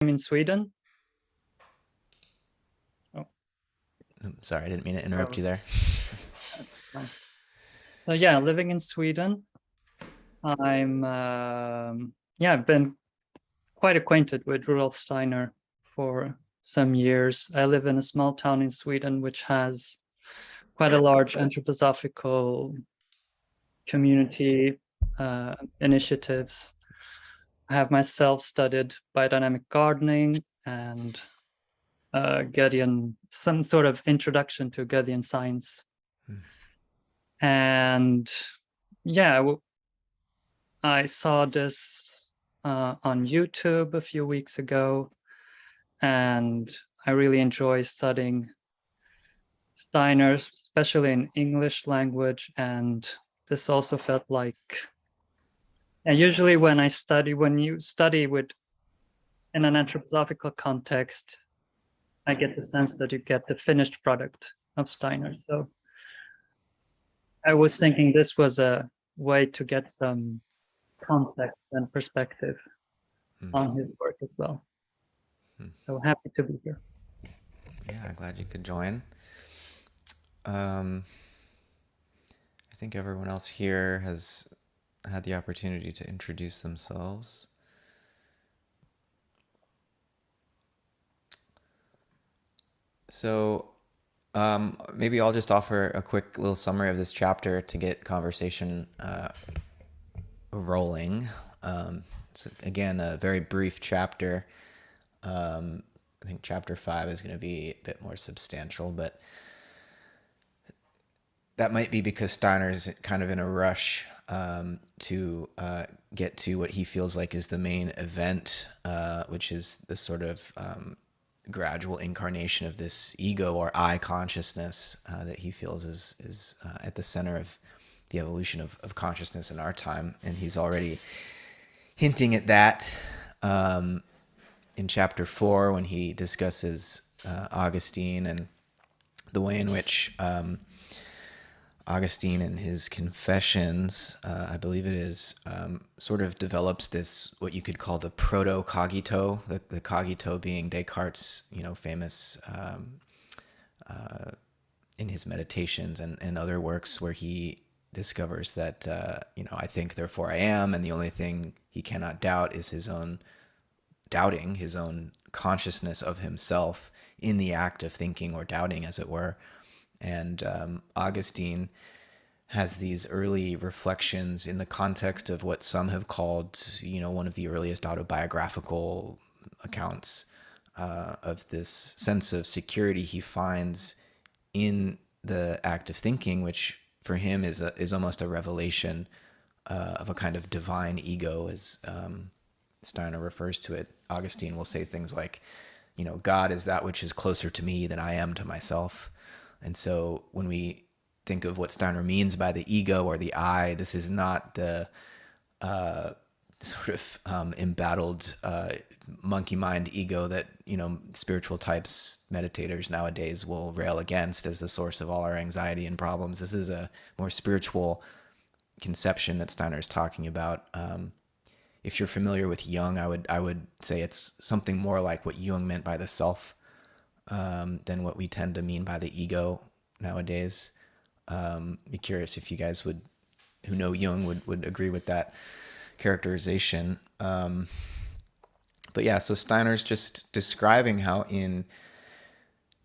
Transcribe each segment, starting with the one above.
I'm in Sweden. Oh, Sorry, I didn't mean to interrupt you there. fine. So yeah, living in Sweden, I've been quite acquainted with Rudolf Steiner for some years. I live in a small town in Sweden which has quite a large anthroposophical community initiatives. I have myself studied biodynamic gardening and some sort of introduction to Goethean science. Hmm. And yeah, I saw this on YouTube a few weeks ago, and I really enjoy studying Steiner, especially in English language. And this also felt like, and usually when you study with in an anthroposophical context, I get the sense that you get the finished product of Steiner. So I was thinking this was a way to get some context and perspective Hmm. on his work as well. Hmm. So happy to be here. Yeah, I'm glad you could join. Um, I think everyone else here has had the opportunity to introduce themselves. So maybe I'll just offer a quick little summary of this chapter to get conversation rolling. It's again a very brief chapter. I think chapter 5 is going to be a bit more substantial, but that might be because Steiner's kind of in a rush to get to what he feels like is the main event, which is this sort of gradual incarnation of this ego or I consciousness that he feels is at the center of the evolution of consciousness in our time. And he's already hinting at that in chapter 4 when he discusses Augustine and the way in which Augustine in his Confessions, I believe it is, sort of develops this, what you could call the proto-cogito, the cogito being Descartes' famous in his meditations and other works where he discovers that, I think, therefore I am, and the only thing he cannot doubt is his own doubting, his own consciousness of himself in the act of thinking or doubting, as it were. And Augustine has these early reflections in the context of what some have called, one of the earliest autobiographical accounts of this sense of security he finds in the act of thinking, which for him is almost a revelation of a kind of divine ego, as Steiner refers to it. Augustine will say things like, God is that which is closer to me than I am to myself. And so when we think of what Steiner means by the ego or the I, this is not the sort of embattled monkey mind ego that spiritual types meditators nowadays will rail against as the source of all our anxiety and problems. This is a more spiritual conception that Steiner is talking about. If you're familiar with Jung, I would say it's something more like what Jung meant by the self than what we tend to mean by the ego nowadays. Be curious if you guys who know Jung, would agree with that characterization. But yeah, so Steiner's just describing how in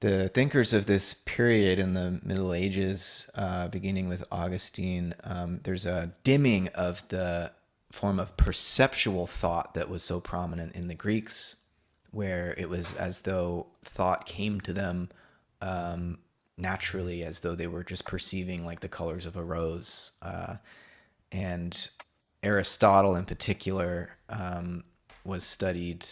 the thinkers of this period in the Middle Ages, beginning with Augustine, there's a dimming of the form of perceptual thought that was so prominent in the Greeks, where it was as though thought came to them naturally, as though they were just perceiving like the colors of a rose. And Aristotle in particular was studied,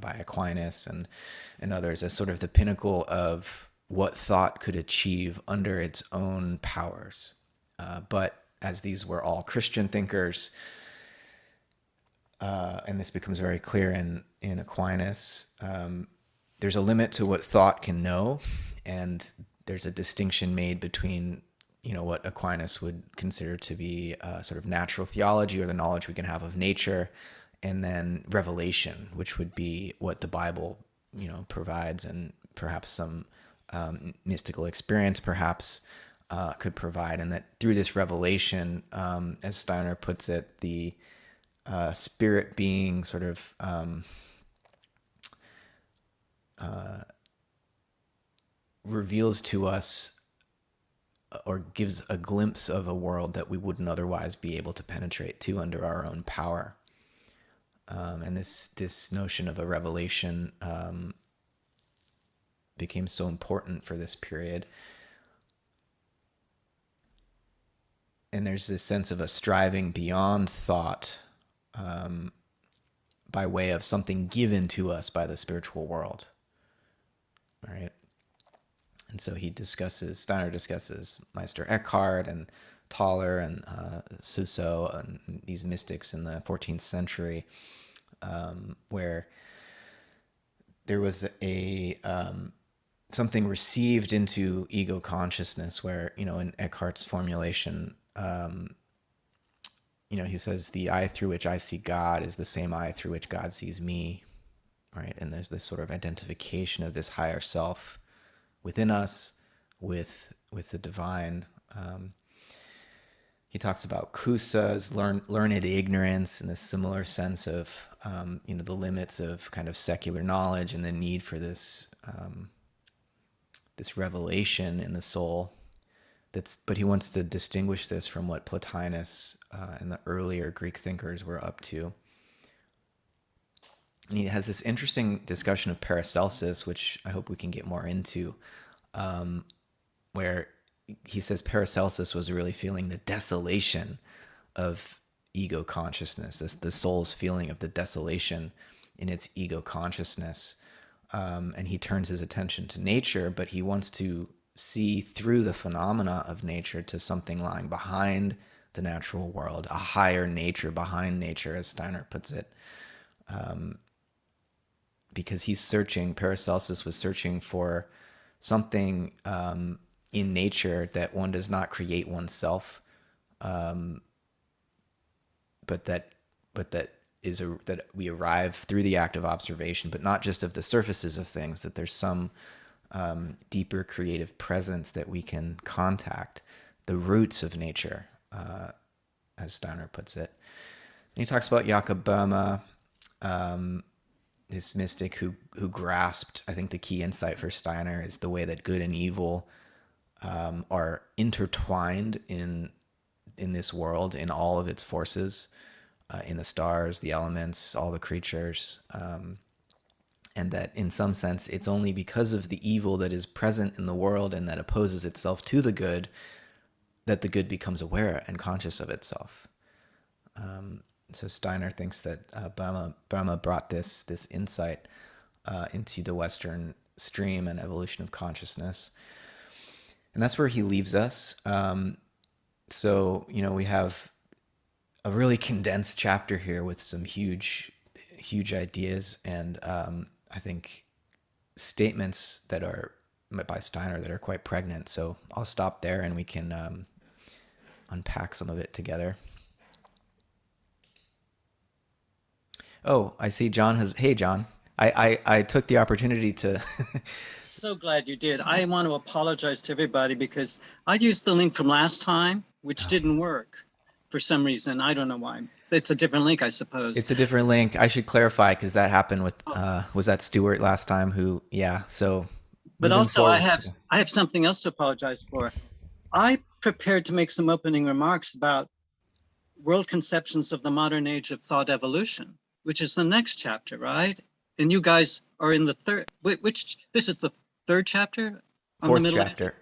by Aquinas and others as sort of the pinnacle of what thought could achieve under its own powers. But as these were all Christian thinkers, and this becomes very clear in Aquinas, there's a limit to what thought can know, and there's a distinction made between what Aquinas would consider to be sort of natural theology or the knowledge we can have of nature, and then revelation, which would be what the Bible, provides, and perhaps some mystical experience perhaps could provide. And that through this revelation, as Steiner puts it, the spirit being sort of reveals to us or gives a glimpse of a world that we wouldn't otherwise be able to penetrate to under our own power. And this notion of a revelation became so important for this period. And there's this sense of a striving beyond thought by way of something given to us by the spiritual world. All right. And so Steiner discusses Meister Eckhart and Thaler and Suso and these mystics in the 14th century, where there was a something received into ego consciousness, where, in Eckhart's formulation, he says the eye through which I see God is the same eye through which God sees me, right? And there's this sort of identification of this higher self within us with the divine. He talks about Kusa's learned ignorance in this similar sense of, the limits of kind of secular knowledge and the need for this this revelation in the soul. But he wants to distinguish this from what Plotinus and the earlier Greek thinkers were up to. And he has this interesting discussion of Paracelsus, which I hope we can get more into, where he says Paracelsus was really feeling the desolation of ego consciousness, the soul's feeling of the desolation in its ego consciousness. And he turns his attention to nature, but he wants to see through the phenomena of nature to something lying behind the natural world, a higher nature behind nature, as Steiner puts it. Because Paracelsus was searching for something in nature that one does not create oneself, but that we arrive through the act of observation, but not just of the surfaces of things, that there's some deeper creative presence that we can contact, the roots of nature, as Steiner puts it. And he talks about Jakob Böhme, this mystic who grasped, I think the key insight for Steiner is the way that good and evil are intertwined in this world, in all of its forces, in the stars, the elements, all the creatures, and that in some sense it's only because of the evil that is present in the world and that opposes itself to the good that the good becomes aware and conscious of itself. So Steiner thinks that Böhme brought this insight into the Western stream and evolution of consciousness. And that's where he leaves us. So, we have a really condensed chapter here with some huge ideas and I think statements that are by Steiner that are quite pregnant. So I'll stop there and we can unpack some of it together. Oh, I see John hey, John. I took the opportunity to... So glad you did. I want to apologize to everybody because I used the link from last time, which didn't work for some reason. I don't know why. It's a different link, I suppose. It's a different link. I should clarify because that happened with, was that Stuart last time who, yeah, so... But also I have something else to apologize for. I prepared to make some opening remarks about world conceptions of the modern age of thought evolution, which is the next chapter, right? And you guys are in the third, this is the third chapter? Fourth chapter.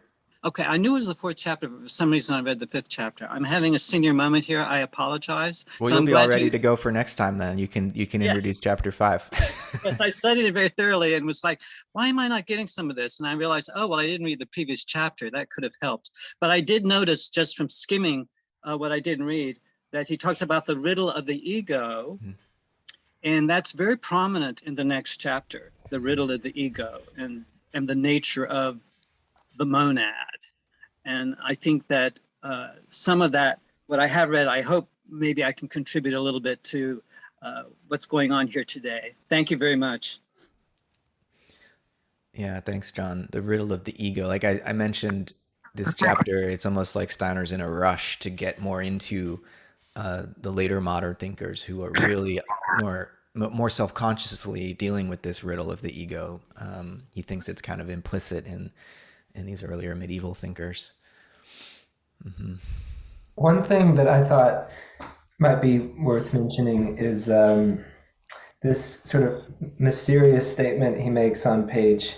Okay, I knew it was the fourth chapter, but for some reason I read the fifth chapter. I'm having a senior moment here. I apologize. Well, so you'll be all ready to go for next time then. You can introduce chapter 5. Yes, I studied it very thoroughly and was like, why am I not getting some of this? And I realized, oh, well, I didn't read the previous chapter. That could have helped. But I did notice just from skimming what I didn't read, that he talks about the riddle of the ego. Mm-hmm. And that's very prominent in the next chapter, the riddle of the ego and the nature of the monad. And I think that some of that, what I have read, I hope maybe I can contribute a little bit to what's going on here today. Thank you very much. Yeah, thanks, John. The riddle of the ego. Like I mentioned this chapter, it's almost like Steiner's in a rush to get more into the later modern thinkers who are really more self-consciously dealing with this riddle of the ego. He thinks it's kind of implicit in these earlier medieval thinkers. One thing that I thought might be worth mentioning is this sort of mysterious statement he makes on page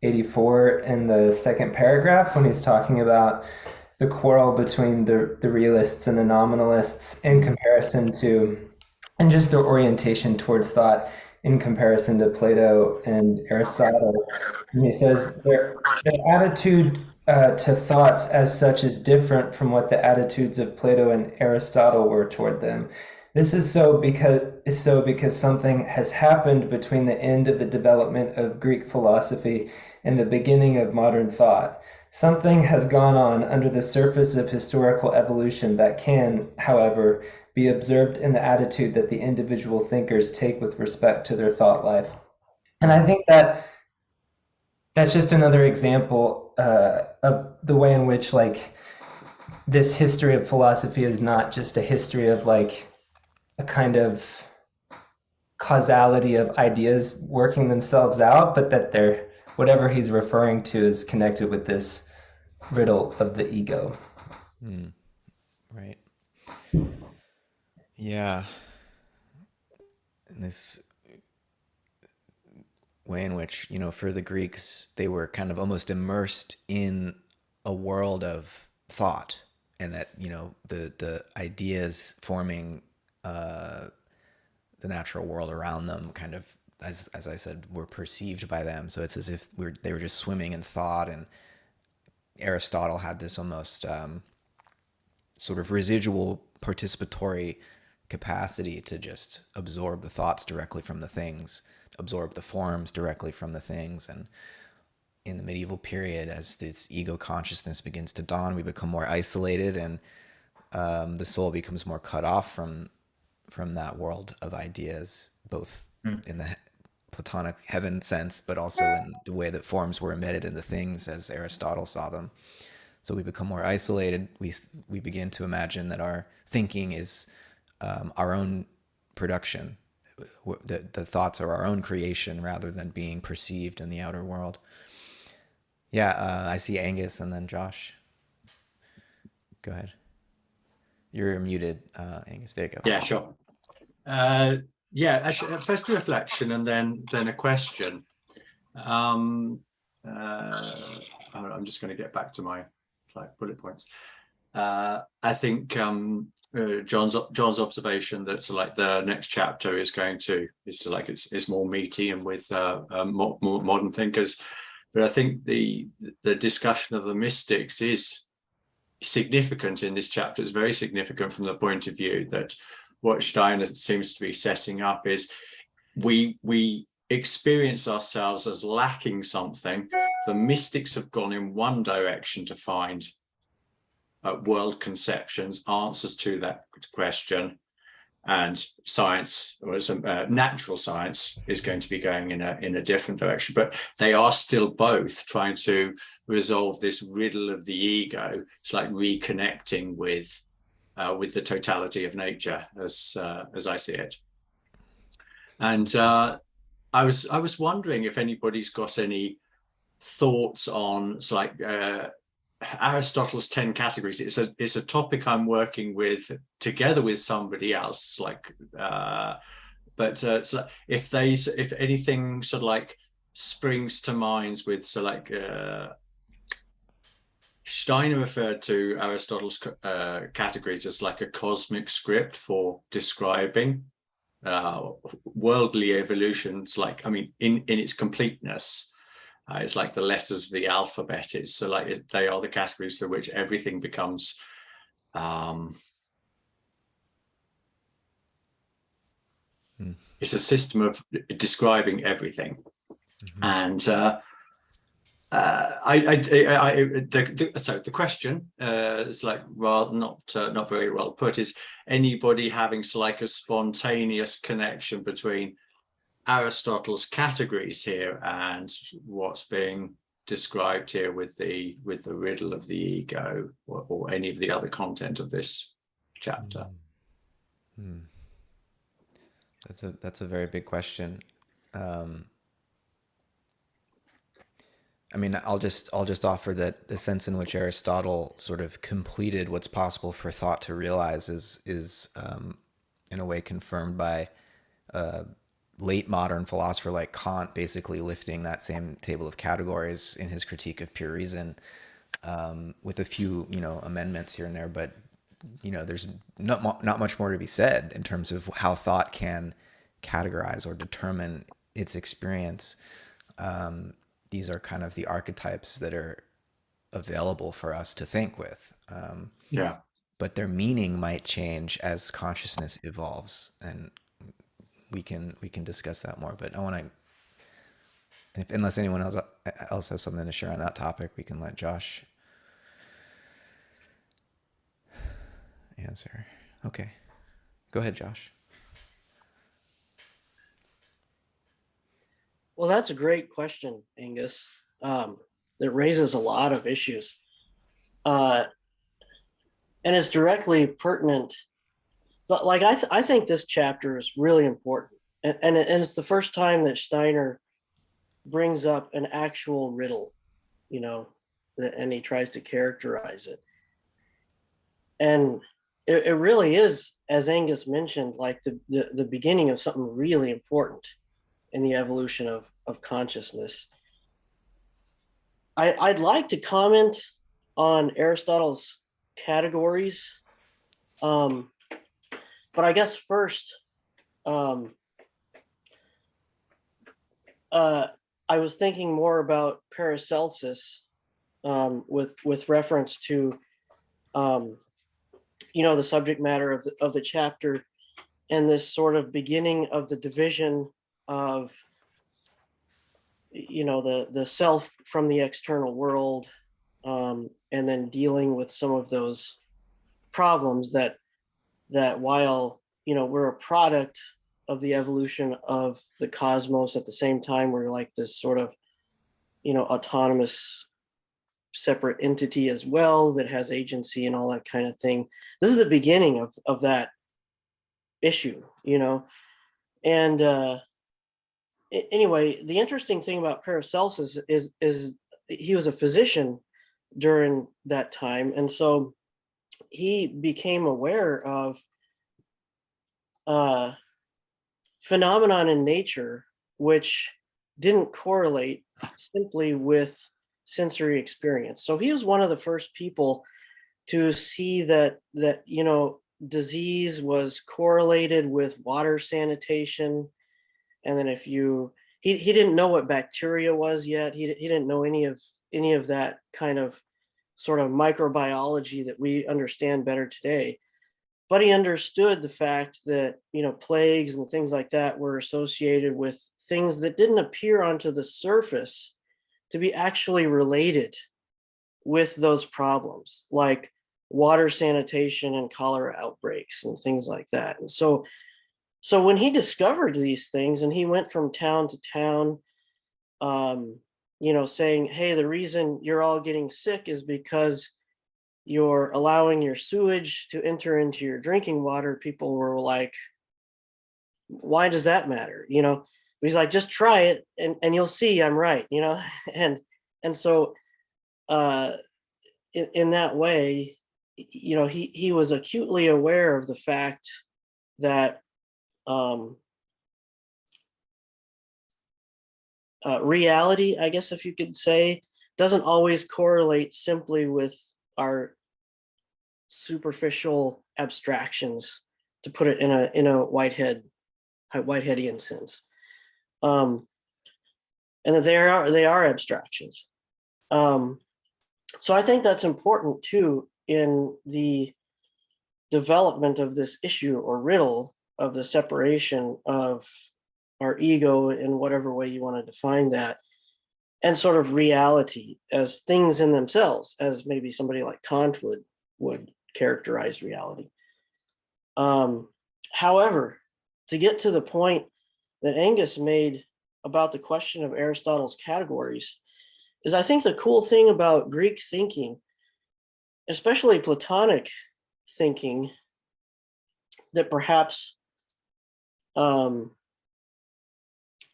84 in the second paragraph when he's talking about the quarrel between the realists and the nominalists in comparison to, and just their orientation towards thought in comparison to Plato and Aristotle. And he says their attitude to thoughts as such is different from what the attitudes of Plato and Aristotle were toward them. This is so because something has happened between the end of the development of Greek philosophy and the beginning of modern thought. Something has gone on under the surface of historical evolution that can, however, be observed in the attitude that the individual thinkers take with respect to their thought life. And I think that that's just another example of the way in which like this history of philosophy is not just a history of like a kind of causality of ideas working themselves out, but that they're, whatever he's referring to is connected with this riddle of the ego. Right. Yeah. And this way in which, for the Greeks, they were kind of almost immersed in a world of thought, and that, the ideas forming the natural world around them kind of, as I said, were perceived by them. So it's as if they were just swimming in thought. And Aristotle had this almost sort of residual participatory capacity to just absorb the thoughts directly from the things, absorb the forms directly from the things. And in the medieval period, as this ego consciousness begins to dawn, we become more isolated, and the soul becomes more cut off from that world of ideas, both in the Platonic heaven sense, but also in the way that forms were embedded in the things as Aristotle saw them. So we become more isolated. We begin to imagine that our thinking is our own production, that the thoughts are our own creation rather than being perceived in the outer world. Yeah, I see Angus and then Josh. Go ahead. You're muted, Angus. There you go. Yeah, sure. Actually, first a reflection and then a question. I'm just going to get back to my bullet points. I think John's observation that the next chapter is it's more meaty and with more modern thinkers. But I think the discussion of the mystics is significant in this chapter. It's very significant from the point of view that what Steiner seems to be setting up is we experience ourselves as lacking something. The mystics have gone in one direction to find world conceptions, answers to that question, and science, or natural science, is going to be going in a different direction. But they are still both trying to resolve this riddle of the ego. It's like reconnecting with the totality of nature, as I see it. And I was wondering if anybody's got any thoughts on Aristotle's 10 categories. It's a topic I'm working with together with somebody else. If anything springs to mind with Steiner referred to Aristotle's categories as like a cosmic script for describing worldly evolutions. In its completeness. It's like the letters of the alphabet is. They are the categories through which everything becomes it's a system of describing everything. And So the question is like rather not very well put. Is anybody having like a spontaneous connection between Aristotle's categories here and what's being described here with the riddle of the ego, or any of the other content of this chapter? That's a very big question. I mean, I'll just offer that the sense in which Aristotle sort of completed what's possible for thought to realize is in a way confirmed by late modern philosopher like Kant, basically lifting that same table of categories in his critique of pure reason, with a few amendments here and there. But there's not much more to be said in terms of how thought can categorize or determine its experience. These are kind of the archetypes that are available for us to think with. Yeah. But their meaning might change as consciousness evolves, and we can discuss that more. But I want to, unless anyone else has something to share on that topic, we can let Josh answer. Okay, go ahead, Josh. Well, that's a great question, Angus. That raises a lot of issues. And it's directly pertinent. So, like, I think this chapter is really important. And it's the first time that Steiner brings up an actual riddle, and he tries to characterize it. And it really is, as Angus mentioned, like the beginning of something really important in the evolution of consciousness. I'd like to comment on Aristotle's categories, but I guess first, I was thinking more about Paracelsus, with reference to the subject matter of the chapter, and this sort of beginning of the division of the self from the external world, and then dealing with some of those problems that while we're a product of the evolution of the cosmos, at the same time we're like this sort of autonomous separate entity as well that has agency and all that kind of thing. This is the beginning of that issue, and anyway, the interesting thing about Paracelsus is he was a physician during that time, and so he became aware of phenomenon in nature which didn't correlate simply with sensory experience. So he was one of the first people to see that disease was correlated with water sanitation. And then he didn't know what bacteria was yet. He didn't know any of that kind of sort of microbiology that we understand better today. But he understood the fact that, plagues and things like that were associated with things that didn't appear onto the surface to be actually related with those problems, like water sanitation and cholera outbreaks and things like that. And so when he discovered these things, and he went from town to town, saying, hey, the reason you're all getting sick is because you're allowing your sewage to enter into your drinking water, people were like, why does that matter? He's like, just try it and you'll see I'm right, and so in that way, he was acutely aware of the fact that reality, I guess if you could say, doesn't always correlate simply with our superficial abstractions, to put it in a Whiteheadian sense, and that they are abstractions. So I think that's important too in the development of this issue or riddle of the separation of our ego in whatever way you want to define that. and sort of reality as things in themselves, as maybe somebody like Kant would characterize reality. However, to get to the point that Angus made about the question of Aristotle's categories, is I think the cool thing about Greek thinking, especially Platonic thinking, that perhaps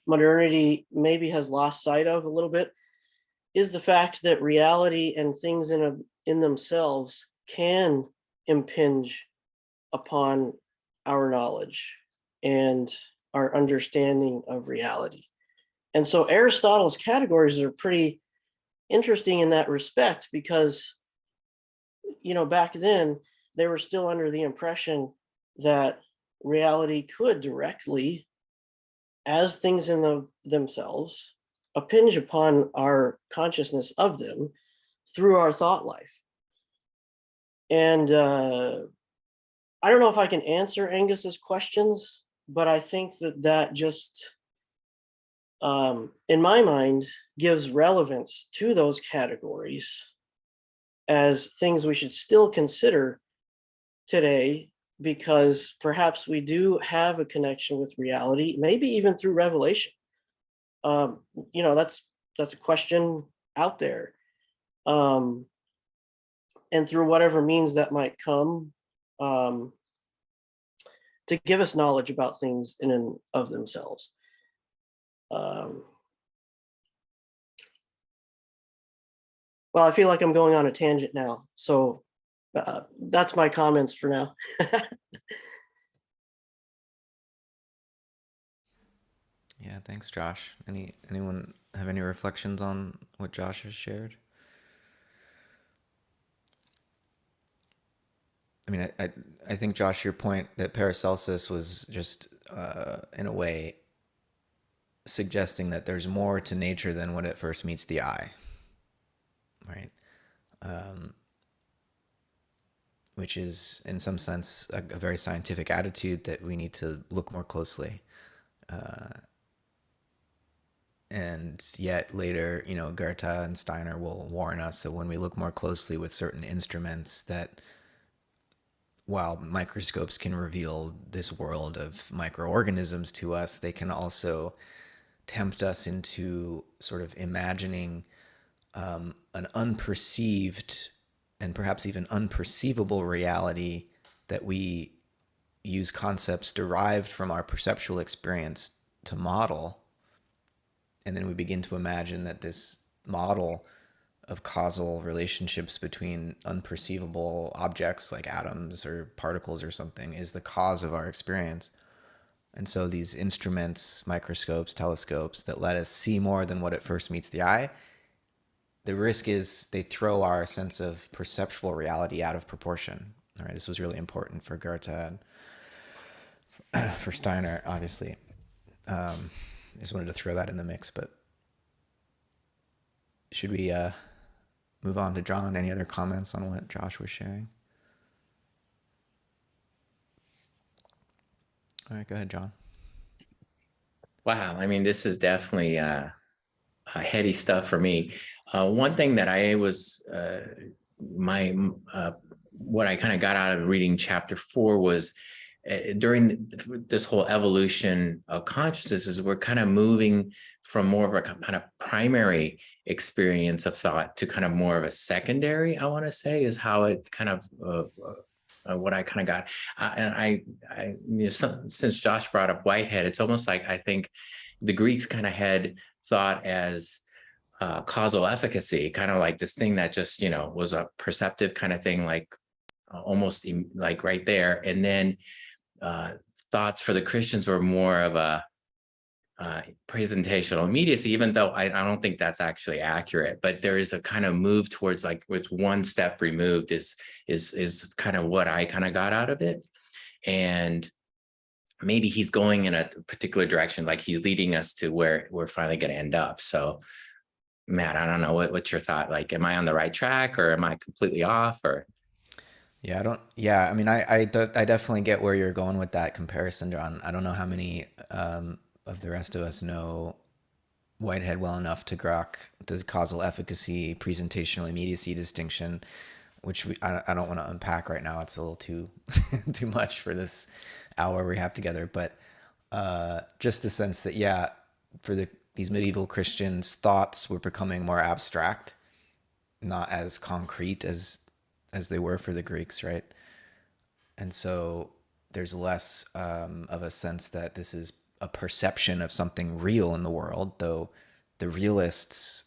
modernity maybe has lost sight of a little bit, is the fact that reality and things in themselves can impinge upon our knowledge and our understanding of reality. And so Aristotle's categories are pretty interesting in that respect, because, you know, back then they were still under the impression that reality could directly, as things in themselves, impinge upon our consciousness of them through our thought life. And I don't know if I can answer Angus's questions, but I think that just, in my mind, gives relevance to those categories as things we should still consider today, because perhaps we do have a connection with reality, maybe even through revelation. You know, that's a question out there. And through whatever means that might come, to give us knowledge about things in and of themselves. Well, I feel like I'm going on a tangent now, so that's my comments for now. Yeah, thanks, Josh. Anyone have any reflections on what Josh has shared? I mean, I think, Josh, your point that Paracelsus was just, in a way, suggesting that there's more to nature than what at first meets the eye, right? Which is, in some sense, a very scientific attitude that we need to look more closely. And yet later, you know, Goethe and Steiner will warn us that when we look more closely with certain instruments, that while microscopes can reveal this world of microorganisms to us, they can also tempt us into sort of imagining an unperceived and perhaps even unperceivable reality that we use concepts derived from our perceptual experience to model. And then we begin to imagine that this model of causal relationships between unperceivable objects like atoms or particles or something is the cause of our experience. And so these instruments, microscopes, telescopes, that let us see more than what at first meets the eye, the risk is they throw our sense of perceptual reality out of proportion. All right, this was really important for Goethe and for Steiner, obviously. I just wanted to throw that in the mix, but should we move on to John? Any other comments on what Josh was sharing? All right, go ahead, John. Wow, I mean, this is definitely heady stuff for me. One thing that I was, what I kind of got out of reading chapter 4 was during this whole evolution of consciousness, we're kind of moving from more of a kind of primary experience of thought to kind of more of a secondary, I want to say, is how it kind of what I kind of got. And since Josh brought up Whitehead, it's almost like I think the Greeks kind of had thought as causal efficacy, kind of like this thing that just, you know, was a perceptive kind of thing, like almost like right there. And then thoughts for the Christians were more of a presentational immediacy, even though I don't think that's actually accurate, but there is a kind of move towards like with one step removed is kind of what I kind of got out of it. And maybe he's going in a particular direction, like he's leading us to where we're finally going to end up. So Matt, I don't know, what's your thought? Like, am I on the right track or am I completely off? Or I mean, I definitely get where you're going with that comparison, John. I don't know how many of the rest of us know Whitehead well enough to grok the causal efficacy, presentational immediacy distinction, which I don't want to unpack right now. It's a little too too much for this hour we have together. But just the sense that, yeah, for these medieval Christians, thoughts were becoming more abstract, not as concrete as they were for the Greeks, right? And so there's less of a sense that this is a perception of something real in the world, though the realists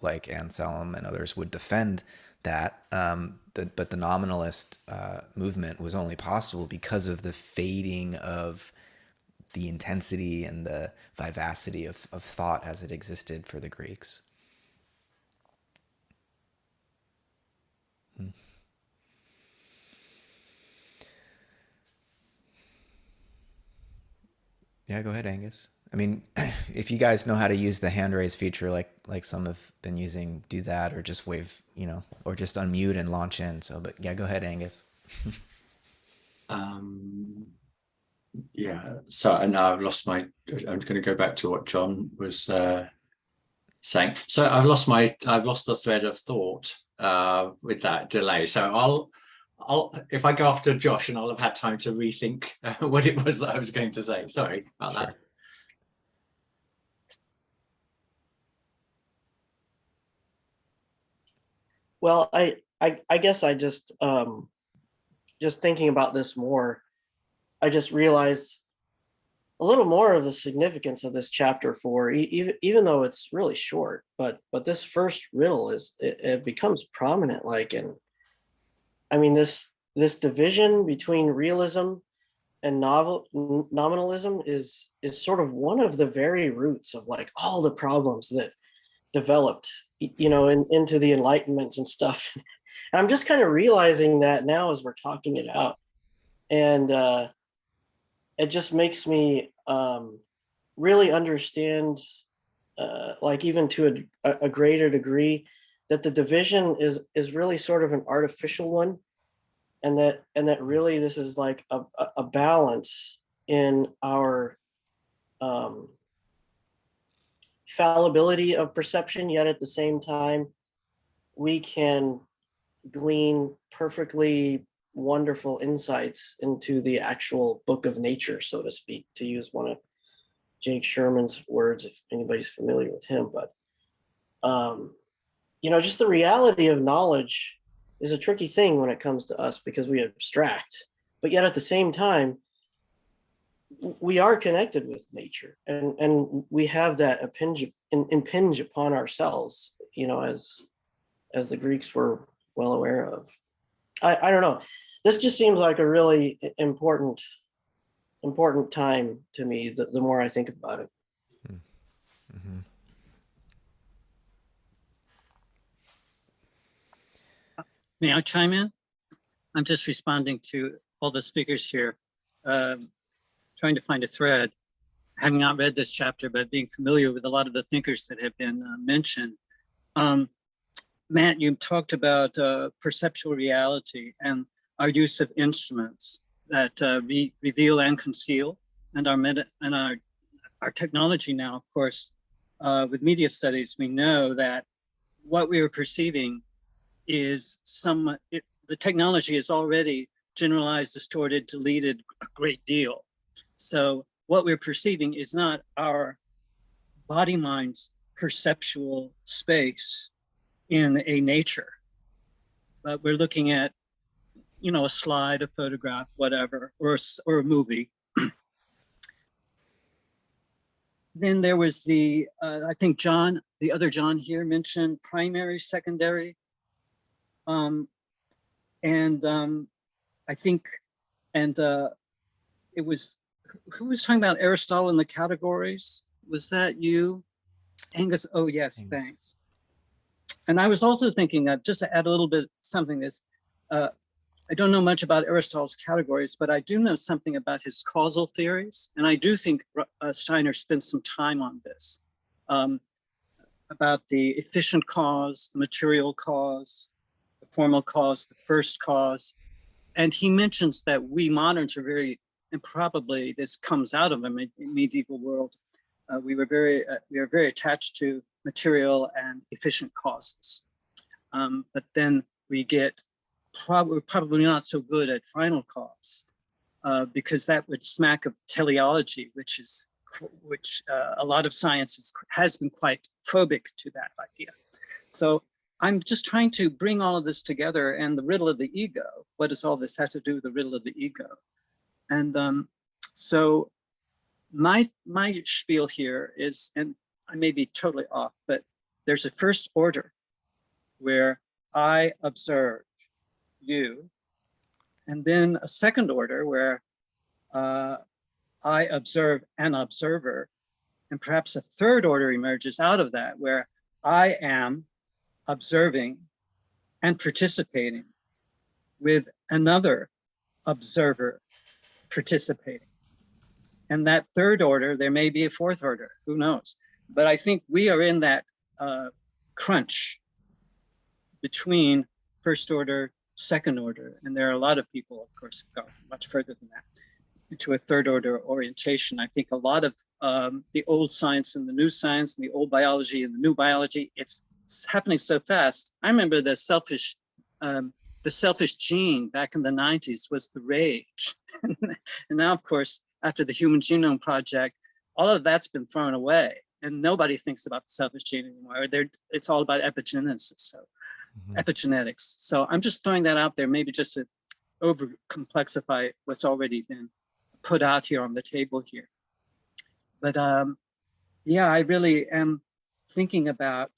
like Anselm and others would defend that. But the nominalist movement was only possible because of the fading of the intensity and the vivacity of thought as it existed for the Greeks. Yeah, go ahead, Angus. I mean, if you guys know how to use the hand raise feature, like some have been using, do that, or just wave, or just unmute and launch in. So, but yeah, go ahead, Angus. Yeah. So, and now I've lost my. I'm going to go back to what John was saying. So I've lost the thread of thought with that delay. So I'll if I go after Josh, and I'll have had time to rethink what it was that I was going to say. Sorry about that. Well, I guess I just thinking about this more, I just realized a little more of the significance of this chapter 4, even though it's really short. But this first riddle it becomes prominent, and I mean this division between realism and nominalism is sort of one of the very roots of all the problems that developed into the Enlightenment and stuff. And I'm just kind of realizing that now as we're talking it out, and it just makes me really understand, even to a greater degree, that the division is really sort of an artificial one, and that really this is like a balance in our fallibility of perception, yet at the same time we can glean perfectly wonderful insights into the actual book of nature, so to speak, to use one of Jake Sherman's words, if anybody's familiar with him. But just the reality of knowledge is a tricky thing when it comes to us, because we abstract, but yet at the same time we are connected with nature, and we have that impinge upon ourselves, as the Greeks were well aware of. I don't know. This just seems like a really important time to me, the more I think about it. Mm-hmm. May I chime in? I'm just responding to all the speakers here, trying to find a thread, having not read this chapter, but being familiar with a lot of the thinkers that have been mentioned. Matt, you talked about perceptual reality and our use of instruments that reveal and conceal, and our technology now, of course, with media studies, we know that what we are perceiving is the technology is already generalized, distorted, deleted a great deal. So what we're perceiving is not our body-mind's perceptual space in a nature, but we're looking at, a slide, a photograph, whatever, or a movie. Then there was I think the other John here mentioned primary, secondary. I think, it was, who was talking about Aristotle and the categories? Was that you, Angus? Oh yes, thanks. And I was also thinking that, just to add a little bit something, I don't know much about Aristotle's categories, but I do know something about his causal theories. And I do think Steiner spent some time on this, about the efficient cause, the material cause, the formal cause, the first cause. And he mentions that we moderns are and probably this comes out of a medieval world, we are very attached to material and efficient causes. But then we get probably not so good at final cause, because that would smack of teleology, which a lot of science has been quite phobic to that idea. So I'm just trying to bring all of this together, and the riddle of the ego. What does all this have to do with the riddle of the ego? And so my spiel here is, and I may be totally off, but there's a first order where I observe you, and then a second order where I observe an observer, and perhaps a third order emerges out of that where I am observing and participating with another observer participating. And that third order, there may be a fourth order, who knows? But I think we are in that crunch between first order, second order, and there are a lot of people, of course, go much further than that, into a third order orientation. I think a lot of the old science and the new science, and the old biology and the new biology, it's happening so fast. I remember the selfish gene back in the 90s was the rage. And now, of course, after the Human Genome Project, all of that's been thrown away, and nobody thinks about the selfish gene anymore. It's all about epigenesis, so epigenetics. So I'm just throwing that out there, maybe just to over complexify what's already been put out here on the table here. But yeah, I really am thinking about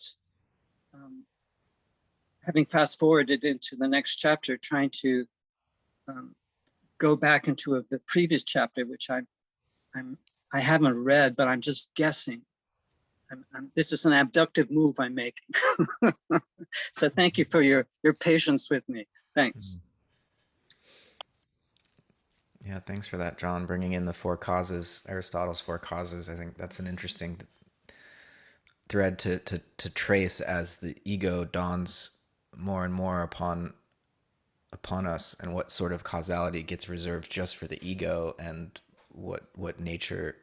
having fast forwarded into the next chapter, trying to go back into the previous chapter, which I haven't read, but I'm just guessing. This is an abductive move I'm making. So thank you for your patience with me. Thanks. Yeah, thanks for that, John. Bringing in the four causes, Aristotle's four causes. I think that's an interesting thread to trace as the ego dawns more and more upon us, and what sort of causality gets reserved just for the ego, and what nature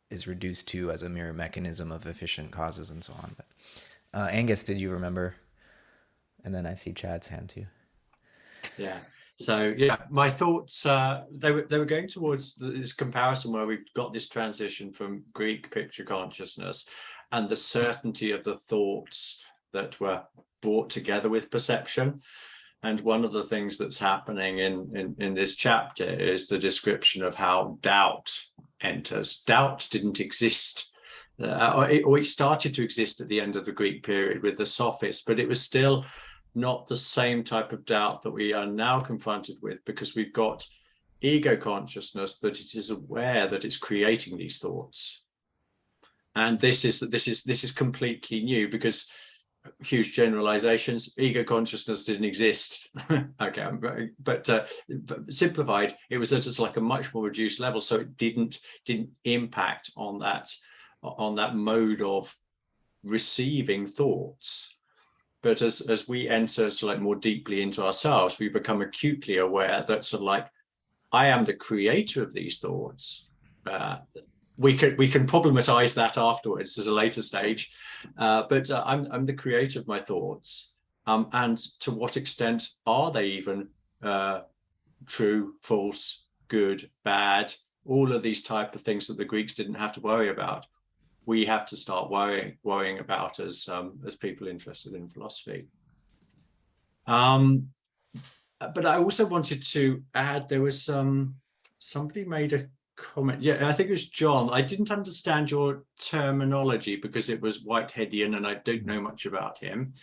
is reduced to as a mere mechanism of efficient causes and so on. But Angus, did you remember? And then I see Chad's hand too. Yeah. So yeah, my thoughts, they were going towards this comparison where we've got this transition from Greek picture consciousness and the certainty of the thoughts that were brought together with perception. And one of the things that's happening in this chapter is the description of how doubt enters. Doubt didn't exist, or it started to exist at the end of the Greek period with the sophists, but it was still not the same type of doubt that we are now confronted with, because we've got ego consciousness that it is aware that it's creating these thoughts. And this is completely new, because huge generalizations, ego consciousness didn't exist. Okay, but simplified, it was just like a much more reduced level, so it didn't impact on that mode of receiving thoughts. But as we enter sort of like more deeply into ourselves, we become acutely aware that sort of like, I am the creator of these thoughts. We can problematize that afterwards at a later stage, but I'm the creator of my thoughts, and to what extent are they even true, false, good, bad? All of these type of things that the Greeks didn't have to worry about, we have to start worrying about as people interested in philosophy. But I also wanted to add, there was somebody made a comment. Yeah, I think it was John. I didn't understand your terminology because it was Whiteheadian and I don't know much about him.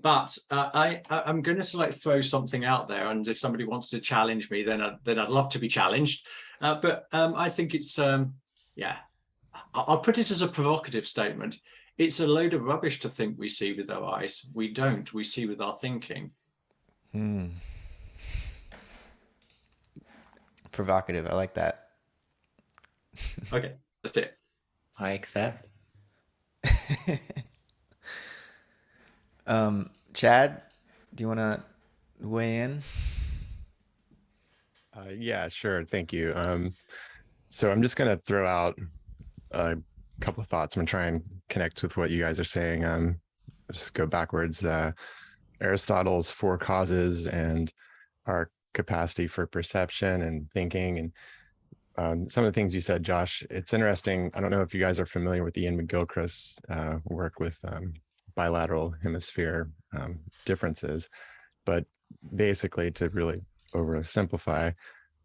But I'm going to like throw something out there, and if somebody wants to challenge me, then I'd love to be challenged. But I think it's yeah, I'll put it as a provocative statement. It's a load of rubbish to think we see with our eyes. We don't. We see with our thinking. Provocative. I like that. Okay, that's it. I accept. Chad, do you want to weigh in? Yeah, sure. Thank you. So I'm just going to throw out couple of thoughts. I'm gonna try and connect with what you guys are saying. Just go backwards. Aristotle's four causes and our capacity for perception and thinking, and some of the things you said, Josh. It's interesting. I don't know if you guys are familiar with Ian McGilchrist's work with bilateral hemisphere differences, but basically, to really oversimplify,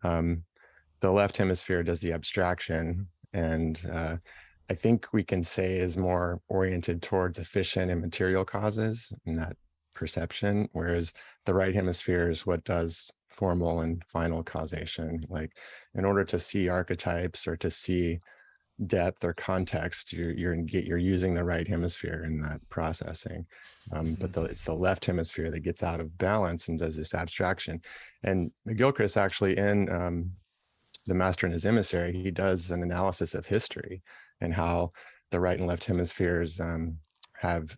the left hemisphere does the abstraction, and I think we can say is more oriented towards efficient and material causes in that perception, whereas the right hemisphere is what does formal and final causation. Like, in order to see archetypes or to see depth or context, you're using the right hemisphere in that processing. But it's the left hemisphere that gets out of balance and does this abstraction. And McGilchrist actually, in The Master and His Emissary, he does an analysis of history and how the right and left hemispheres have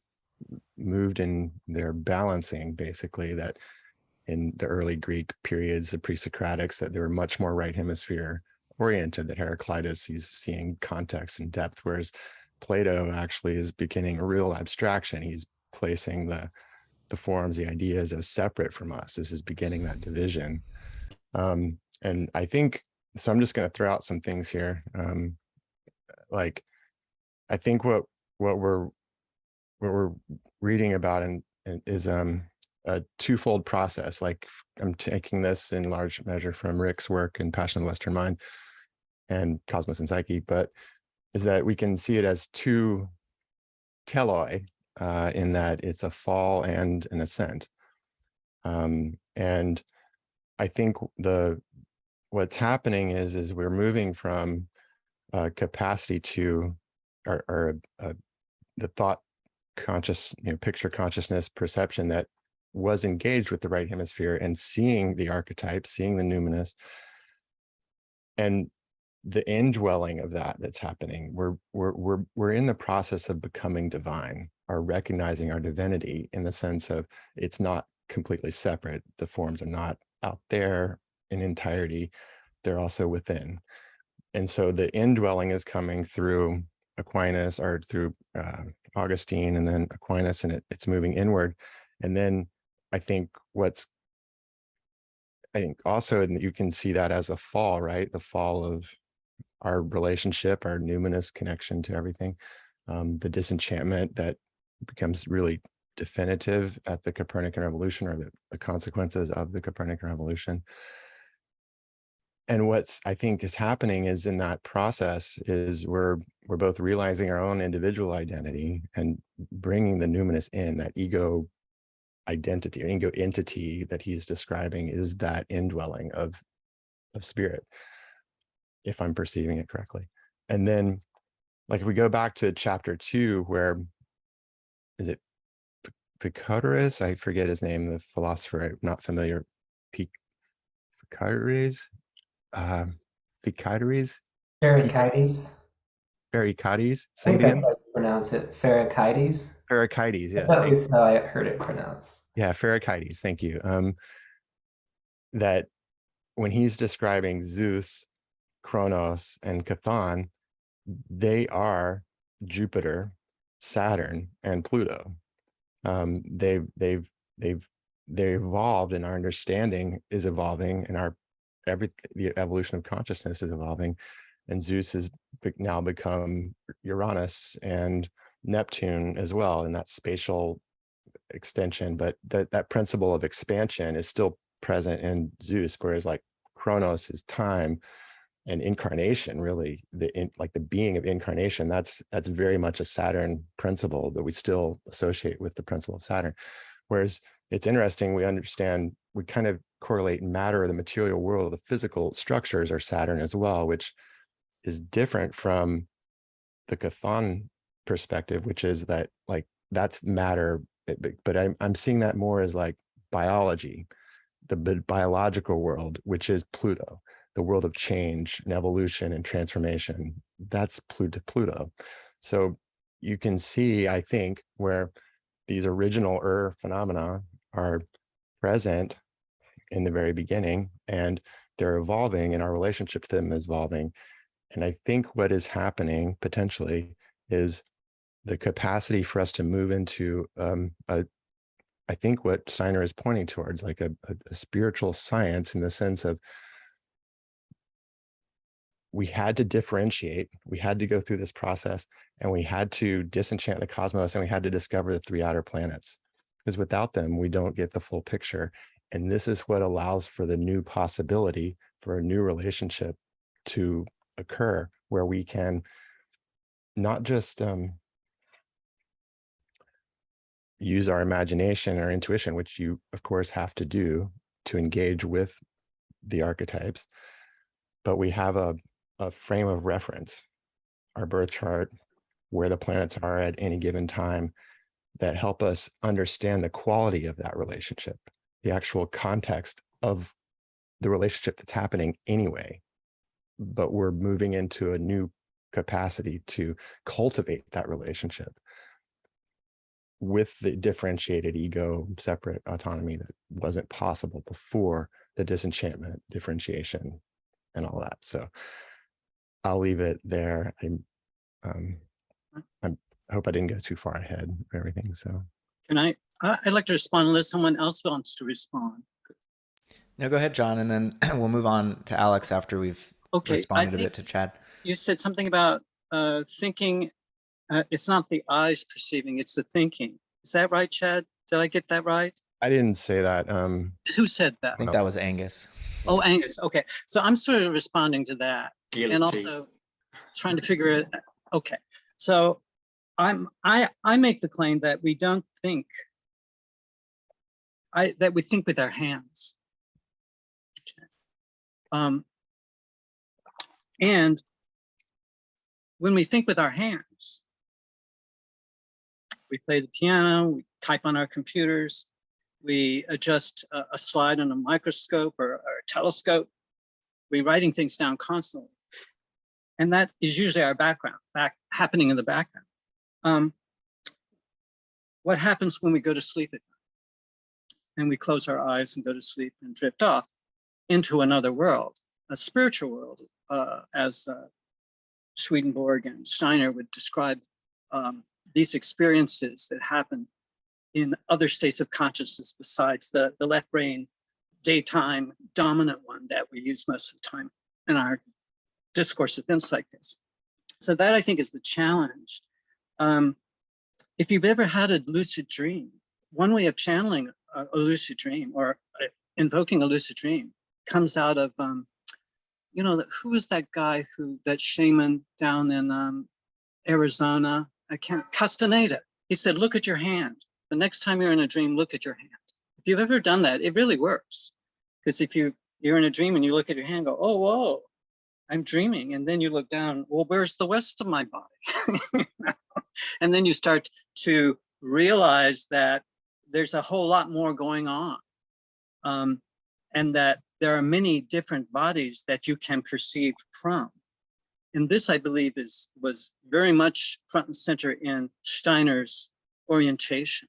moved in their balancing, basically, that in the early Greek periods, the pre-Socratics, that they were much more right hemisphere oriented, that Heraclitus, he's seeing context and depth, whereas Plato actually is beginning a real abstraction. He's placing the forms, the ideas as separate from us. This is beginning that division. And I think, so I'm just going to throw out some things here. Like, I think what we're reading about is a twofold process. Like, I'm taking this in large measure from Rick's work in Passion of the Western Mind and Cosmos and Psyche, but is that we can see it as two teloi, in that it's a fall and an ascent. And I think what's happening is we're moving from capacity to the thought conscious, picture consciousness perception that was engaged with the right hemisphere and seeing the archetype, seeing the numinous, and the indwelling of that's happening. We're in the process of becoming divine, or recognizing our divinity, in the sense of it's not completely separate. The forms are not out there in entirety, they're also within. And so the indwelling is coming through Aquinas, or through Augustine, and then Aquinas, and it's moving inward. And then I think also, and you can see that as a fall, right? The fall of our relationship, our numinous connection to everything, the disenchantment that becomes really definitive at the Copernican revolution, or the consequences of the Copernican revolution. And what's, I think, is happening is, in that process, is we're both realizing our own individual identity and bringing the numinous in. That ego identity, or ego entity that he's describing, is that indwelling of spirit, if I'm perceiving it correctly. And then, like, if we go back to chapter 2, where is it Pythagoras? I forget his name, the philosopher. I'm not familiar. Pythagoras. Pherecydes. Say it again. That's how you pronounce it. Pherecydes. Pherecydes, yes. That's how I heard it pronounced. Yeah, Pherecydes. Thank you. That when he's describing Zeus, Kronos, and Chthon, they are Jupiter, Saturn, and Pluto. They evolved, and our understanding is evolving, and the evolution of consciousness is evolving. And Zeus has now become Uranus, and Neptune as well, in that spatial extension. But that principle of expansion is still present in Zeus, whereas like Kronos is time and incarnation, really like the being of incarnation. That's very much a Saturn principle that we still associate with the principle of Saturn. Whereas it's interesting, we kind of correlate matter, the material world, the physical structures are Saturn as well, which is different from the Chthon perspective, which is that, like, that's matter, but I'm seeing that more as like biology, the biological world, which is Pluto, the world of change and evolution and transformation. That's Pluto. So you can see, I think, where these original phenomena are present in the very beginning, and they're evolving, and our relationship to them is evolving. And I think what is happening potentially is the capacity for us to move into I think what Steiner is pointing towards, like a spiritual science, in the sense of we had to differentiate, we had to go through this process, and we had to disenchant the cosmos, and we had to discover the 3 outer planets, because without them, we don't get the full picture. And this is what allows for the new possibility for a new relationship to occur, where we can not just use our imagination or intuition, which you of course have to do to engage with the archetypes, but we have a frame of reference, our birth chart, where the planets are at any given time, that help us understand the quality of that relationship, the actual context of the relationship that's happening anyway. But we're moving into a new capacity to cultivate that relationship with the differentiated ego, separate autonomy that wasn't possible before the disenchantment, differentiation, and all that. So I'll leave it there. I hope I didn't go too far ahead of everything. So Can I'd like to respond unless someone else wants to respond. No, go ahead, John, and then we'll move on to Alex after we've responded a bit to Chad. You said something about thinking. It's not the eyes perceiving, it's the thinking. Is that right, Chad? Did I get that right? I didn't say that. Who said that? I think that was Angus. Oh, Angus. Okay. So I'm sort of responding to that. Guilty. And also trying to figure it. Okay. So I make the claim that we don't think, that we think with our hands. Okay. And when we think with our hands, we play the piano, we type on our computers, we adjust a slide on a microscope or a telescope. We're writing things down constantly. And that is usually our background, happening in the background. What happens when we go to sleep at night and we close our eyes and go to sleep and drift off into another world, a spiritual world, as Swedenborg and Steiner would describe these experiences that happen in other states of consciousness besides the left brain daytime dominant one that we use most of the time in our discourse events like this. So that, I think, is the challenge. If you've ever had a lucid dream, one way of channeling a lucid dream or invoking a lucid dream comes out of, you know, who is that guy that shaman down in Arizona? Castaneda. He said, look at your hand. The next time you're in a dream, look at your hand. If you've ever done that, it really works. Because if you're in a dream and you look at your hand, go, oh, whoa, I'm dreaming. And then you look down, well, where's the rest of my body? And then you start to realize that there's a whole lot more going on. And that there are many different bodies that you can perceive from. And this, I believe, was very much front and center in Steiner's orientation.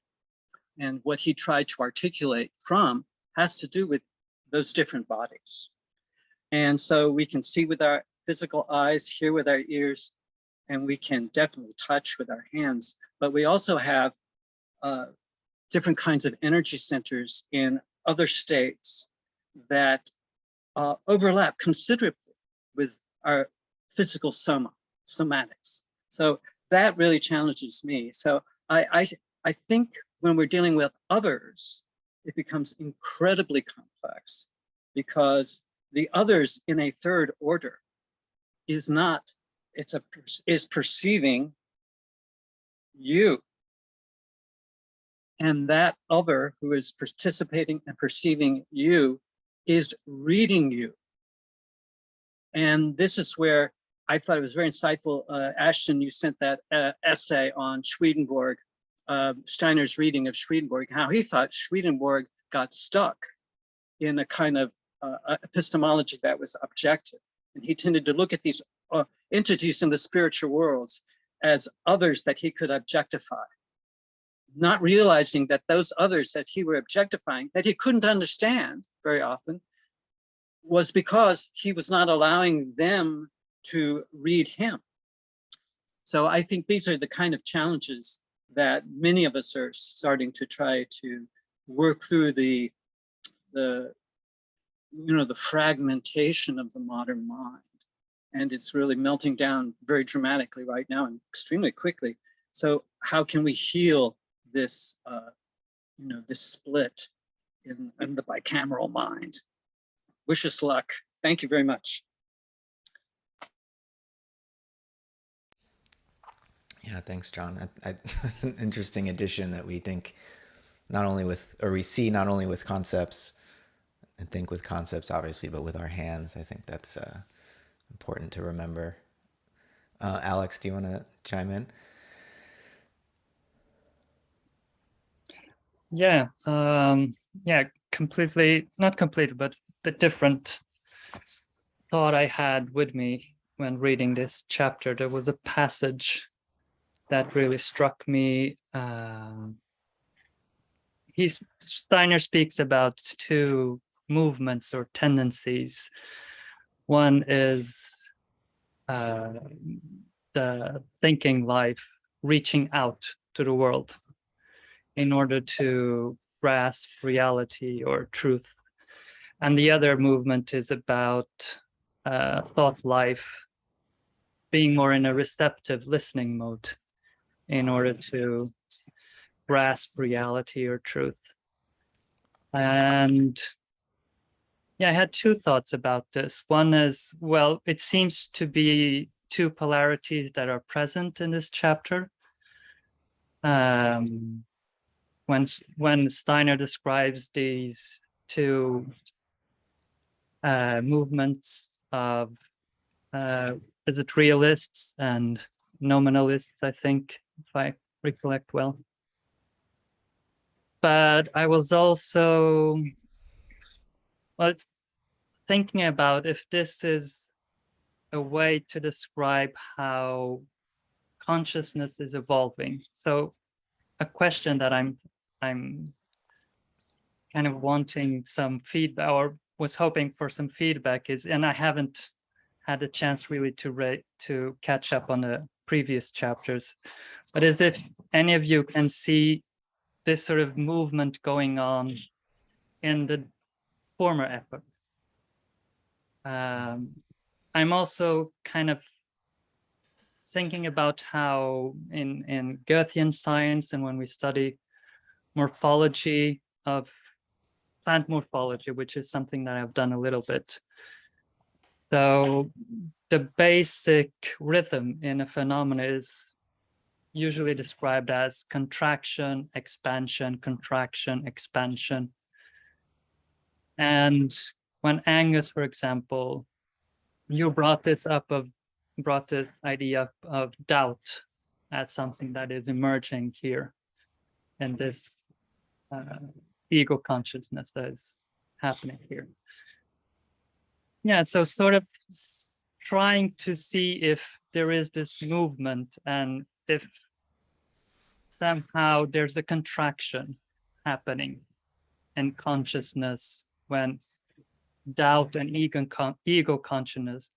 And what he tried to articulate from has to do with those different bodies. And so we can see with our physical eyes, hear with our ears, and we can definitely touch with our hands. But we also have different kinds of energy centers in other states that overlap considerably with our physical somatics. So that really challenges me. So I think when we're dealing with others, it becomes incredibly complex, because the others in a third order is perceiving you. And that other who is participating and perceiving you is reading you. And this is where I thought it was very insightful. Ashton, you sent that essay on Swedenborg, Steiner's reading of Swedenborg, how he thought Swedenborg got stuck in a kind of epistemology that was objective. And he tended to look at these entities in the spiritual worlds as others that he could objectify, not realizing that those others that he were objectifying, that he couldn't understand very often, was because he was not allowing them to read him. So I think these are the kind of challenges that many of us are starting to try to work through the fragmentation of the modern mind. And it's really melting down very dramatically right now and extremely quickly. So how can we heal this, this split in the bicameral mind? Wish us luck. Thank you very much. Yeah, thanks, John. That's an interesting addition that we think we see not only with concepts and think with concepts, obviously, but with our hands. I think that's important to remember. Alex, do you want to chime in? Yeah, completely, not completely, but the different thought I had with me when reading this chapter. There was a passage that really struck me. Steiner speaks about two movements or tendencies. One is the thinking life reaching out to the world in order to grasp reality or truth. And the other movement is about thought life being more in a receptive listening mode in order to grasp reality or truth. And yeah, I had two thoughts about this. One is, well, it seems to be two polarities that are present in this chapter. When Steiner describes these two movements of, is it realists and nominalists, I think, if I recollect well. But I was also thinking about if this is a way to describe how consciousness is evolving. So a question that I'm kind of wanting some feedback, or was hoping for some feedback, is, and I haven't had a chance really to catch up on the previous chapters, but as if any of you can see this sort of movement going on in the former epochs. I'm also kind of thinking about how in Goethean science, and when we study morphology of plant morphology, which is something that I've done a little bit. So the basic rhythm in a phenomena is usually described as contraction, expansion, contraction, expansion. And when Angus, for example, you brought this idea of doubt as something that is emerging here in this ego consciousness that is happening here. Yeah, so sort of trying to see if there is this movement and if somehow there's a contraction happening in consciousness when doubt and ego consciousness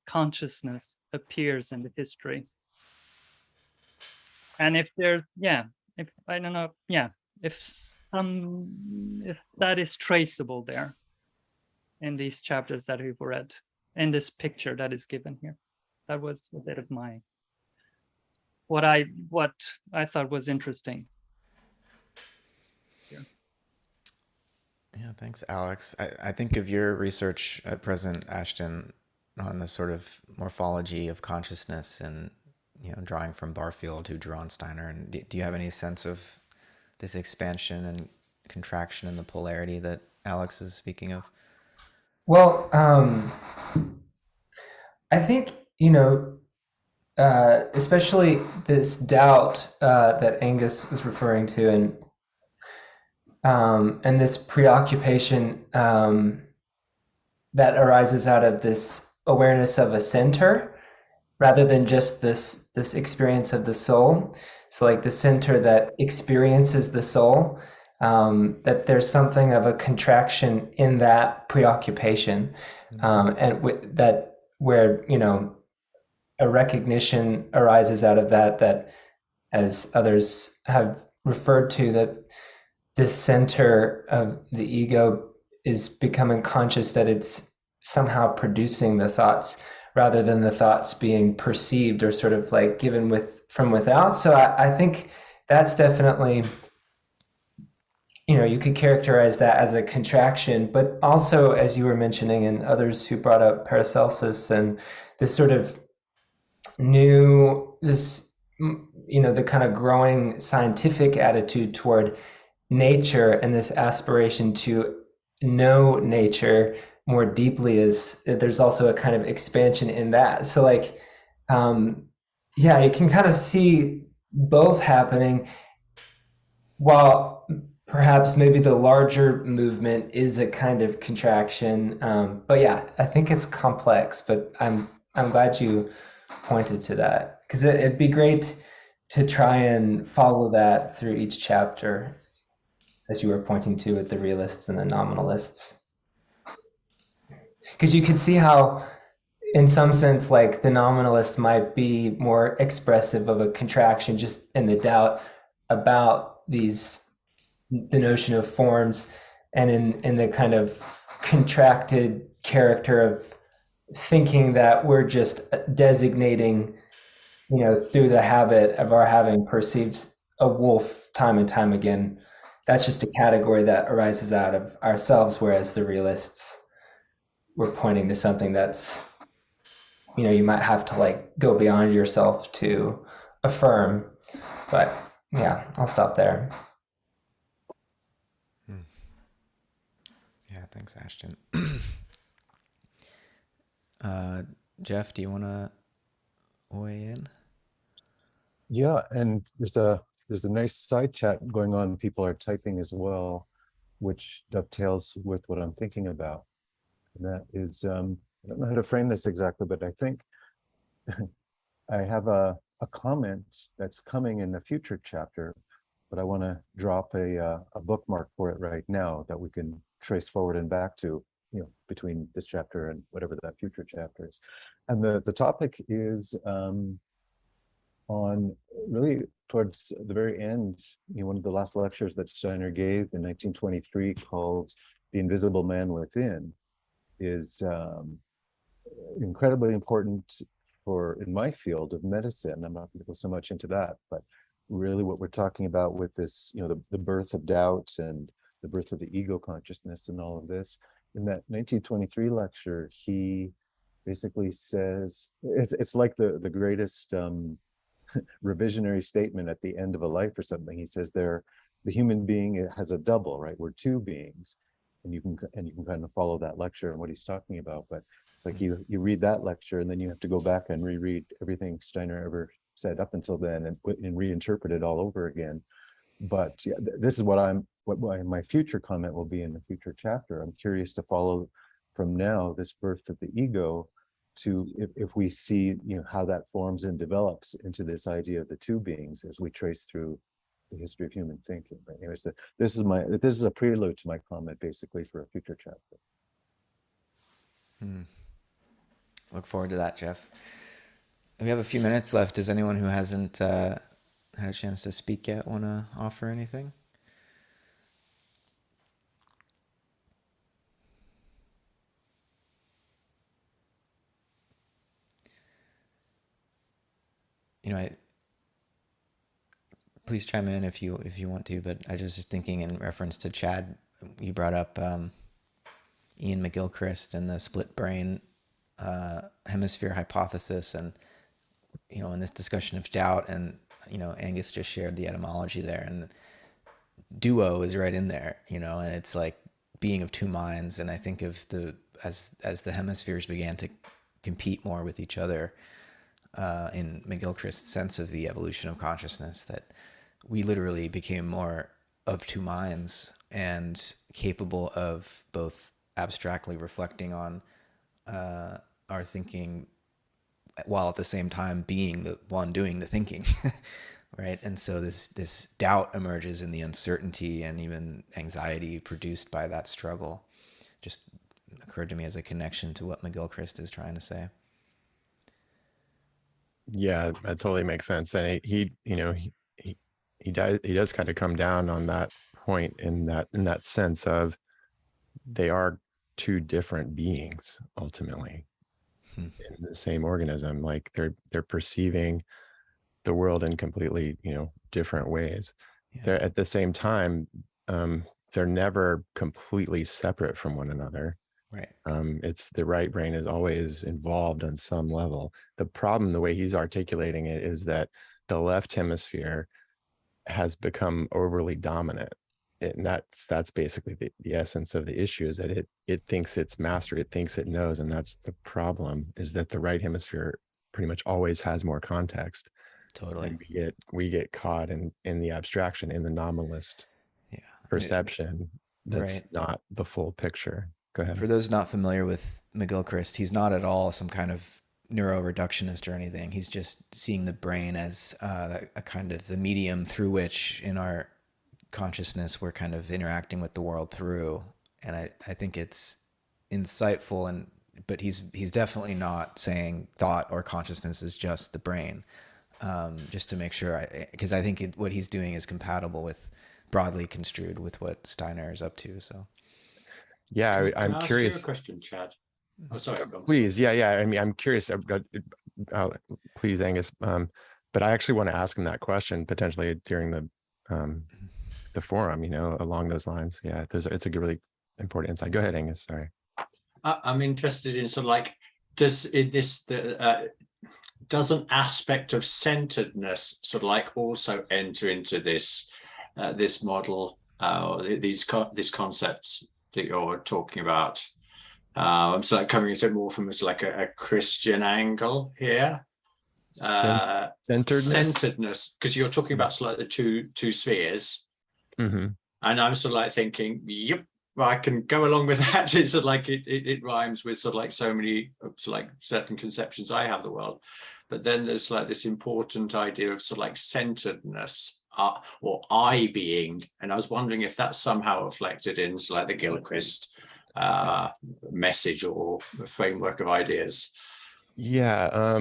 appears in the history. And if there's, if I don't know, if that is traceable there in these chapters that we've read, in this picture that is given here. That was a bit of what I thought was interesting. Yeah, thanks, Alex. I think of your research at present, Ashton, on the sort of morphology of consciousness and, drawing from Barfield, who drew on Steiner. And do you have any sense of this expansion and contraction and the polarity that Alex is speaking of? Well, I think, especially this doubt that Angus was referring to, and this preoccupation that arises out of this awareness of a center rather than just this experience of the soul. So like the center that experiences the soul, that there's something of a contraction in that preoccupation, and that where, a recognition arises out of that, that, as others have referred to, that this center of the ego is becoming conscious that it's somehow producing the thoughts rather than the thoughts being perceived or sort of like given from without. So I think that's definitely, you could characterize that as a contraction, but also, as you were mentioning, and others who brought up Paracelsus and this sort of the kind of growing scientific attitude toward nature and this aspiration to know nature more deeply, is there's also a kind of expansion in that. So like, yeah, you can kind of see both happening, while perhaps maybe the larger movement is a kind of contraction. But yeah, I think it's complex, but I'm glad you pointed to that, because it'd be great to try and follow that through each chapter, as you were pointing to with the realists and the nominalists. Because you could see how, in some sense, like the nominalists might be more expressive of a contraction just in the doubt about the notion of forms, and in the kind of contracted character of thinking that we're just designating, through the habit of our having perceived a wolf time and time again. That's just a category that arises out of ourselves, whereas the realists were pointing to something that's, you might have to like go beyond yourself to affirm. But yeah, I'll stop there. Yeah, thanks, Ashton. Jeff, do you want to weigh in? Yeah, and there's a nice side chat going on. People are typing as well, which dovetails with what I'm thinking about. And that is, I don't know how to frame this exactly, but I think I have a comment that's coming in the future chapter, but I want to drop a bookmark for it right now that we can trace forward and back to, between this chapter and whatever that future chapter is. And the topic is on really towards the very end, one of the last lectures that Steiner gave in 1923, called The Invisible Man Within, is incredibly important in my field of medicine. I'm not going to go so much into that, but really what we're talking about with this, the birth of doubt and the birth of the ego consciousness and all of this. In that 1923 lecture, he basically says, it's like the greatest revisionary statement at the end of a life or something. He says the human being has a double, right? We're two beings, and you can kind of follow that lecture and what he's talking about. But it's like you read that lecture, and then you have to go back and reread everything Steiner ever said up until then, and reinterpret it all over again. But yeah, this is what my future comment will be in the future chapter. I'm curious to follow from now this birth of the ego to if we see how that forms and develops into this idea of the two beings as we trace through the history of human thinking. But anyways, this is a prelude to my comment, basically, for a future chapter. Look forward to that, Jeff. We have a few minutes left. Does anyone who hasn't had a chance to speak yet want to offer anything? Please chime in if you want to, but I was just thinking in reference to Chad, you brought up Ian McGilchrist and the split brain hemisphere hypothesis, and in this discussion of doubt, and Angus just shared the etymology there, and duo is right in there, and it's like being of two minds. And I think of as the hemispheres began to compete more with each other, in McGilchrist's sense of the evolution of consciousness, that we literally became more of two minds and capable of both abstractly reflecting on our thinking, while at the same time being the one doing the thinking, right? And so this doubt emerges in the uncertainty and even anxiety produced by that struggle. Just occurred to me as a connection to what McGilchrist is trying to say. Yeah, that totally makes sense. And he does kind of come down on that point in that sense of they are two different beings ultimately in the same organism. Like they're perceiving the world in completely, different ways. Yeah. They're at the same time, they're never completely separate from one another. Right. It's the right brain is always involved on some level. The problem, the way he's articulating it, is that the left hemisphere has become overly dominant. And that's basically the essence of the issue, is that it thinks it's mastered, it thinks it knows. And that's the problem, is that the right hemisphere pretty much always has more context. Totally. And we get caught in the abstraction, in the nominalist perception that's Right. not the full picture. Go ahead. For those not familiar with McGilchrist, he's not at all some kind of neuroreductionist or anything. He's just seeing the brain as a kind of the medium through which in our consciousness we're kind of interacting with the world through. And I think it's insightful, but he's definitely not saying thought or consciousness is just the brain. Just to make sure, because I think what he's doing is compatible with, broadly construed with what Steiner is up to. So, yeah, I'm ask curious. You a question, Chad. Oh, sorry. Please, yeah. I mean, I'm curious. Please, Angus. But I actually want to ask him that question potentially during the forum. Along those lines. Yeah, it's a really important insight. Go ahead, Angus. Sorry. I'm interested in sort of like, does an aspect of centeredness sort of like also enter into this this model, these concepts that you're talking about? So like coming into it more from like a Christian angle here. Centeredness, because you're talking about sort of like the two spheres. Mm-hmm. And I'm sort of like thinking, yep, I can go along with that. It's sort of like it rhymes with sort of like so many sort of like certain conceptions I have of the world. But then there's like this important idea of sort of like centeredness, or I being. And I was wondering if that's somehow reflected in sort of like the Gilchrist message or framework of ideas. Yeah.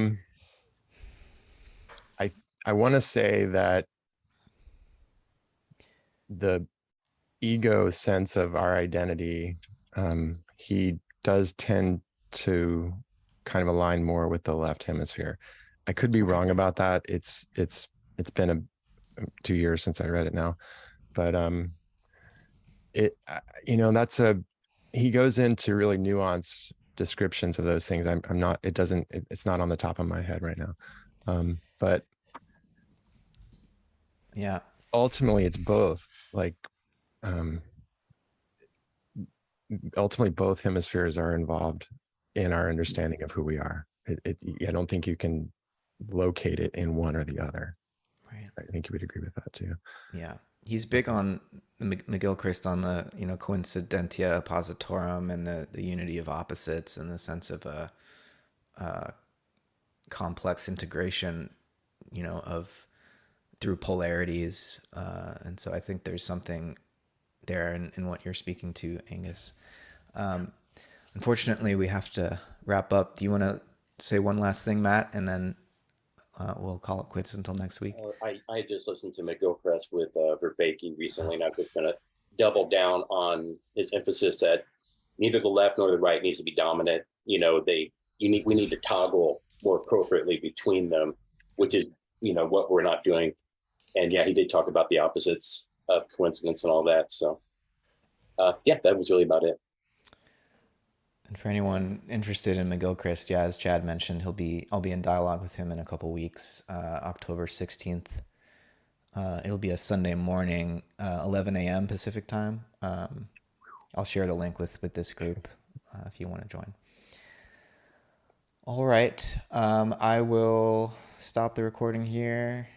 I want to say that the ego sense of our identity, he does tend to kind of align more with the left hemisphere. I could be wrong about that. It's been 2 years since I read it now, but he goes into really nuanced descriptions of those things. It's not on the top of my head right now. But yeah, ultimately it's both. Like, ultimately both hemispheres are involved in our understanding of who we are. I don't think you can locate it in one or the other. Right. I think you would agree with that too. Yeah. He's big on McGilchrist on the, coincidentia oppositorum and the unity of opposites and the sense of a complex integration, of through polarities. And so I think there's something there in what you're speaking to, Angus. Unfortunately, we have to wrap up. Do you want to say one last thing, Matt, and then we'll call it quits until next week? I just listened to McGilchrist with Vervaeke recently, and I'm just going to double down on his emphasis that neither the left nor the right needs to be dominant. We need to toggle more appropriately between them, which is what we're not doing. And yeah, he did talk about the opposites of coincidence and all that. So yeah, that was really about it. And for anyone interested in McGilchrist, yeah, as Chad mentioned, I'll be in dialogue with him in a couple weeks, October 16th. It'll be a Sunday morning, 11 a.m. Pacific time. I'll share the link with this group if you want to join. All right. I will stop the recording here.